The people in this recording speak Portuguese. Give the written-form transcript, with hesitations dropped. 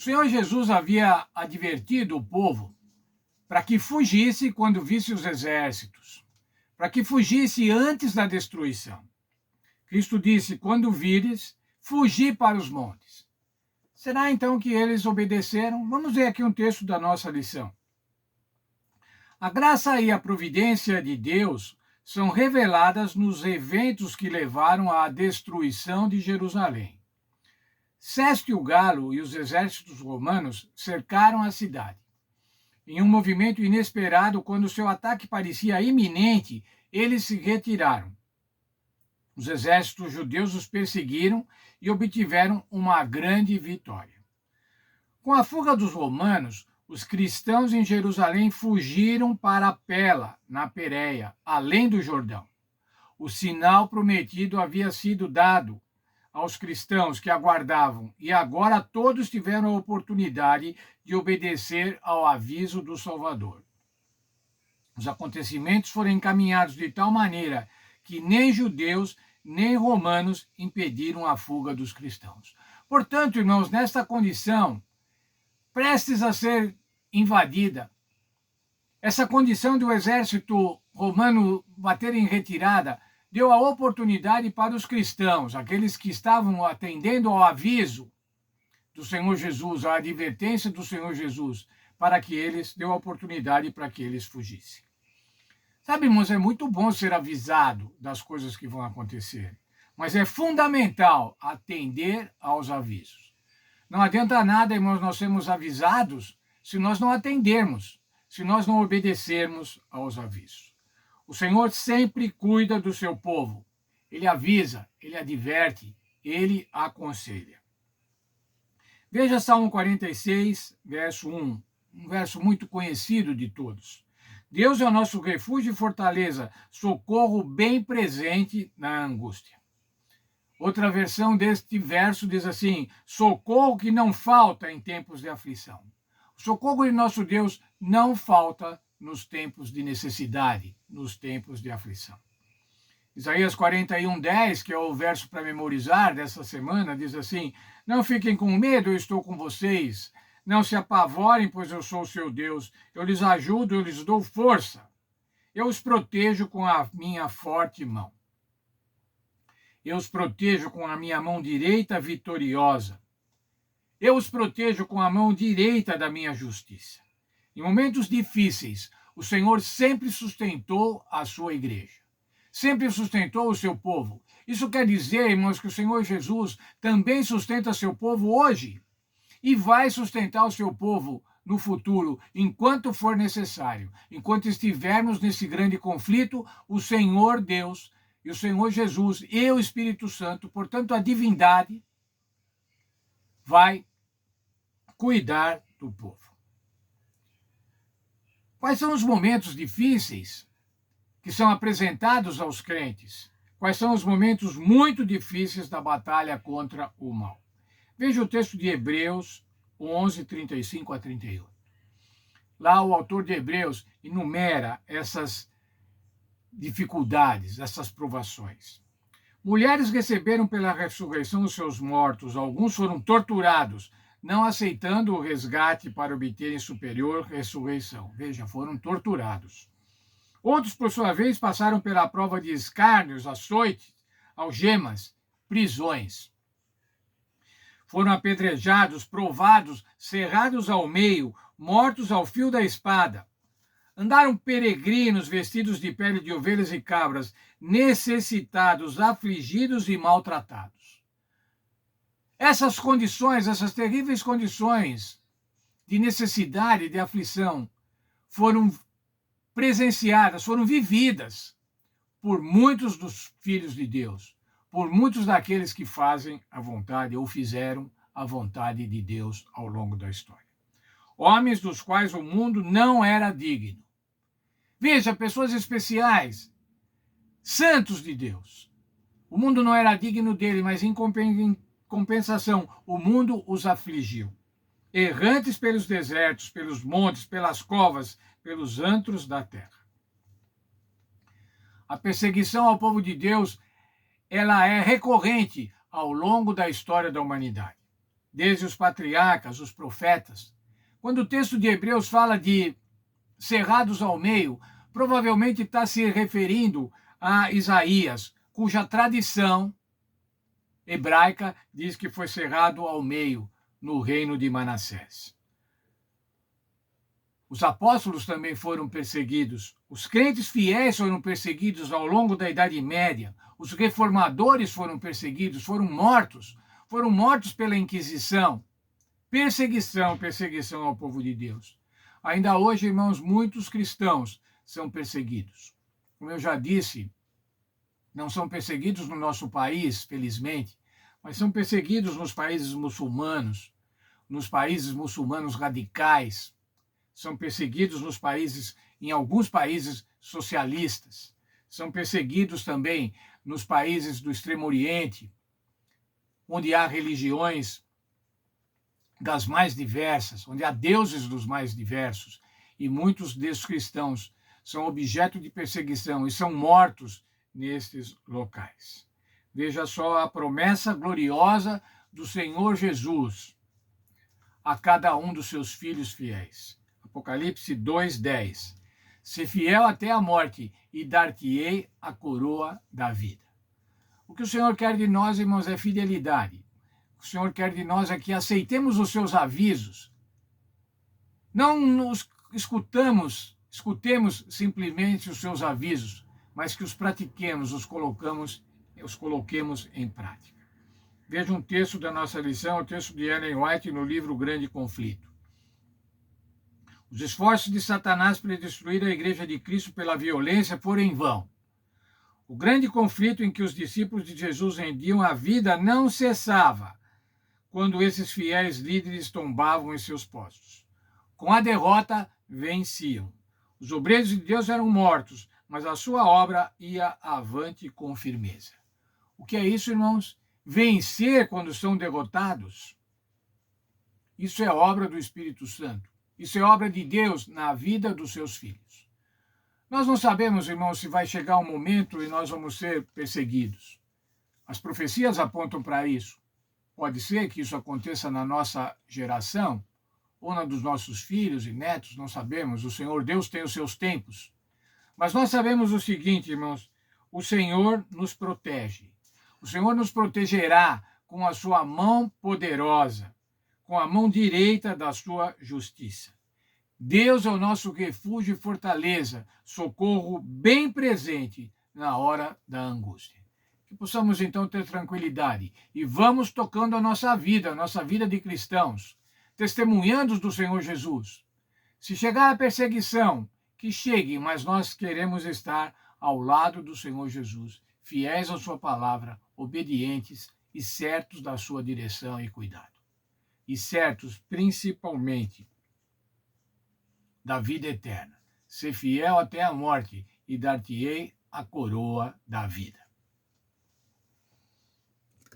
O Senhor Jesus havia advertido o povo para que fugisse quando visse os exércitos, para que fugisse antes da destruição. Cristo disse: quando vires, fugi para os montes. Será então que eles obedeceram? Vamos ver aqui um texto da nossa lição. A graça e a providência de Deus são reveladas nos eventos que levaram à destruição de Jerusalém. Ceste o galo e os exércitos romanos cercaram a cidade. Em um movimento inesperado, quando seu ataque parecia iminente, eles se retiraram. Os exércitos judeus os perseguiram e obtiveram uma grande vitória. Com a fuga dos romanos, os cristãos em Jerusalém fugiram para Pela, na Pérea, além do Jordão. O sinal prometido havia sido dado aos cristãos que aguardavam, e agora todos tiveram a oportunidade de obedecer ao aviso do Salvador. Os acontecimentos foram encaminhados de tal maneira que nem judeus nem romanos impediram a fuga dos cristãos. Portanto, irmãos, nesta condição, prestes a ser invadida, essa condição do exército romano bater em retirada, deu a oportunidade para os cristãos, aqueles que estavam atendendo ao aviso do Senhor Jesus, à advertência do Senhor Jesus, deu a oportunidade para que eles fugissem. Sabe, irmãos, é muito bom ser avisado das coisas que vão acontecer, mas é fundamental atender aos avisos. Não adianta nada, irmãos, nós sermos avisados se nós não atendermos, se nós não obedecermos aos avisos. O Senhor sempre cuida do seu povo. Ele avisa, ele adverte, ele aconselha. Veja Salmo 46, verso 1, um verso muito conhecido de todos. Deus é o nosso refúgio e fortaleza, socorro bem presente na angústia. Outra versão deste verso diz assim: socorro que não falta em tempos de aflição. O socorro de nosso Deus não falta nos tempos de necessidade, nos tempos de aflição. Isaías 41:10, que é o verso para memorizar dessa semana, diz assim: não fiquem com medo, eu estou com vocês. Não se apavorem, pois eu sou o seu Deus. Eu lhes ajudo, eu lhes dou força. Eu os protejo com a minha forte mão. Eu os protejo com a minha mão direita vitoriosa. Eu os protejo com a mão direita da minha justiça. Em momentos difíceis, o Senhor sempre sustentou a sua igreja. Sempre sustentou o seu povo. Isso quer dizer, irmãos, que o Senhor Jesus também sustenta seu povo hoje. E vai sustentar o seu povo no futuro, enquanto for necessário. Enquanto estivermos nesse grande conflito, o Senhor Deus e o Senhor Jesus e o Espírito Santo, portanto, a divindade, vai cuidar do povo. Quais são os momentos difíceis que são apresentados aos crentes? Quais são os momentos muito difíceis da batalha contra o mal? Veja o texto de Hebreus 11, 35 a 38. Lá o autor de Hebreus enumera essas dificuldades, essas provações. Mulheres receberam pela ressurreição os seus mortos, alguns foram torturados, não aceitando o resgate para obterem superior ressurreição. Veja, foram torturados. Outros, por sua vez, passaram pela prova de escárnios, açoites, algemas, prisões. Foram apedrejados, provados, cerrados ao meio, mortos ao fio da espada. Andaram peregrinos vestidos de pele de ovelhas e cabras, necessitados, afligidos e maltratados. Essas condições, essas terríveis condições de necessidade, de aflição, foram presenciadas, foram vividas por muitos dos filhos de Deus, por muitos daqueles que fazem a vontade ou fizeram a vontade de Deus ao longo da história. Homens dos quais o mundo não era digno. Veja, pessoas especiais, santos de Deus. O mundo não era digno dele, mas em compensação, o mundo os afligiu. Errantes pelos desertos, pelos montes, pelas covas, pelos antros da terra. A perseguição ao povo de Deus, ela é recorrente ao longo da história da humanidade. desde os patriarcas, os profetas. Quando o texto de Hebreus fala de cerrados ao meio, provavelmente está se referindo a Isaías, cuja tradição hebraica diz que foi cerrado ao meio no reino de Manassés. Os apóstolos também foram perseguidos. Os crentes fiéis foram perseguidos ao longo da Idade Média. Os reformadores foram perseguidos, foram mortos pela Inquisição. Perseguição ao povo de Deus. Ainda hoje, irmãos, muitos cristãos são perseguidos. Como eu já disse, não são perseguidos no nosso país, felizmente, mas são perseguidos nos países muçulmanos radicais, são perseguidos em alguns países socialistas, são perseguidos também nos países do Extremo Oriente, onde há religiões das mais diversas, onde há deuses dos mais diversos, e muitos desses cristãos são objeto de perseguição e são mortos nestes locais. Veja só a promessa gloriosa do Senhor Jesus a cada um dos seus filhos fiéis. Apocalipse 2:10. Ser fiel até a morte e dar-te-ei a coroa da vida. O que o Senhor quer de nós, irmãos, é fidelidade. O que o Senhor quer de nós é que aceitemos os seus avisos. Não nos escutemos simplesmente os seus avisos, mas que os pratiquemos, os coloquemos em prática. Veja um texto da nossa lição, o texto de Ellen White no livro O Grande Conflito. Os esforços de Satanás para destruir a Igreja de Cristo pela violência foram em vão. O grande conflito em que os discípulos de Jesus rendiam a vida não cessava quando esses fiéis líderes tombavam em seus postos. Com a derrota, venciam. Os obreiros de Deus eram mortos, mas a sua obra ia avante com firmeza. O que é isso, irmãos? Vencer quando são derrotados. Isso é obra do Espírito Santo. Isso é obra de Deus na vida dos seus filhos. Nós não sabemos, irmãos, se vai chegar um momento e nós vamos ser perseguidos. As profecias apontam para isso. Pode ser que isso aconteça na nossa geração, ou na dos nossos filhos e netos, não sabemos. O Senhor Deus tem os seus tempos. Mas nós sabemos o seguinte, irmãos, o Senhor nos protege. O Senhor nos protegerá com a sua mão poderosa, com a mão direita da sua justiça. Deus é o nosso refúgio e fortaleza, socorro bem presente na hora da angústia. Que possamos então ter tranquilidade e vamos tocando a nossa vida de cristãos, testemunhando do Senhor Jesus. Se chegar a perseguição, que chegue, mas nós queremos estar ao lado do Senhor Jesus, fiéis à sua palavra, obedientes e certos da sua direção e cuidado. E certos, principalmente, da vida eterna. Ser fiel até a morte e dar-te-ei a coroa da vida.